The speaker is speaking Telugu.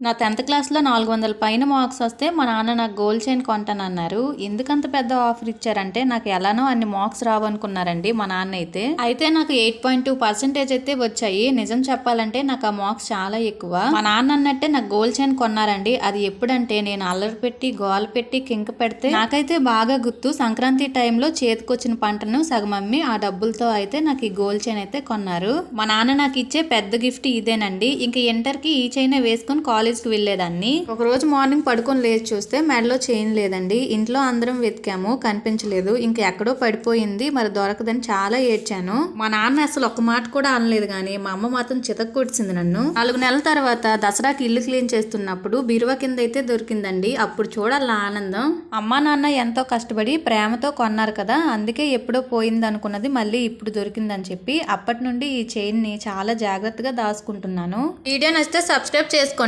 నా 10th క్లాస్లో 400 పైన మార్క్స్ వస్తే మా నాన్న నాకు గోల్డ్ చైన్ కొంటానన్నారు. ఎందుకంత పెద్ద ఆఫర్ ఇచ్చారంటే నాకు ఎలానో అన్ని మార్క్స్ రావనుకున్నారండి మా నాన్న అయితే నాకు 8.2% అయితే వచ్చాయి. నిజం చెప్పాలంటే నాకు ఆ మార్క్స్ చాలా ఎక్కువ. మా నాన్న అన్నట్టే నాకు గోల్డ్ చైన్ కొన్నారండి. అది ఎప్పుడంటే నేను అల్లరి పెట్టి గోల పెట్టి కింక పెడితే నాకైతే బాగా గుర్తు. సంక్రాంతి టైంలో చేతికొచ్చిన పంటను సగం అమ్మి ఆ డబ్బులతో అయితే నాకు ఈ గోల్డ్ చైన్ అయితే కొన్నారు. మా నాన్న నాకు ఇచ్చే పెద్ద గిఫ్ట్ ఇదేనండి. ఇంక ఇంటర్కి ఈ చైన్ వేసుకొని కాలేజ్కి వెళ్ళేదాన్ని. ఒక రోజు మార్నింగ్ పడుకొని లేచి చూస్తే మెడలో చైన్ లేదండి. ఇంట్లో అందరం వెతికాము, కనిపించలేదు. ఇంక ఎక్కడో పడిపోయింది, మరి దొరకదని చాలా ఏడ్చాను. మా నాన్న అసలు ఒక్క మాట కూడా అనలేదు, కానీ మా అమ్మ మాత్రం చితక్కొట్టింది నన్ను. 4 నెలల తర్వాత దసరాకి ఇల్లు క్లీన్ చేస్తున్నప్పుడు బీరువా కింద అయితే దొరికిందండి. అప్పుడు చూడాల ఆనందం. అమ్మా నాన్న ఎంతో కష్టపడి ప్రేమతో కొన్నారు కదా, అందుకే ఎప్పుడో పోయింది అనుకున్నది మళ్ళీ ఇప్పుడు దొరికిందని చెప్పి అప్పటి నుండి ఈ చైన్ ని చాలా జాగ్రత్తగా దాచుకుంటున్నాను. వీడియో నచ్చితే సబ్స్క్రైబ్ చేసుకోండి.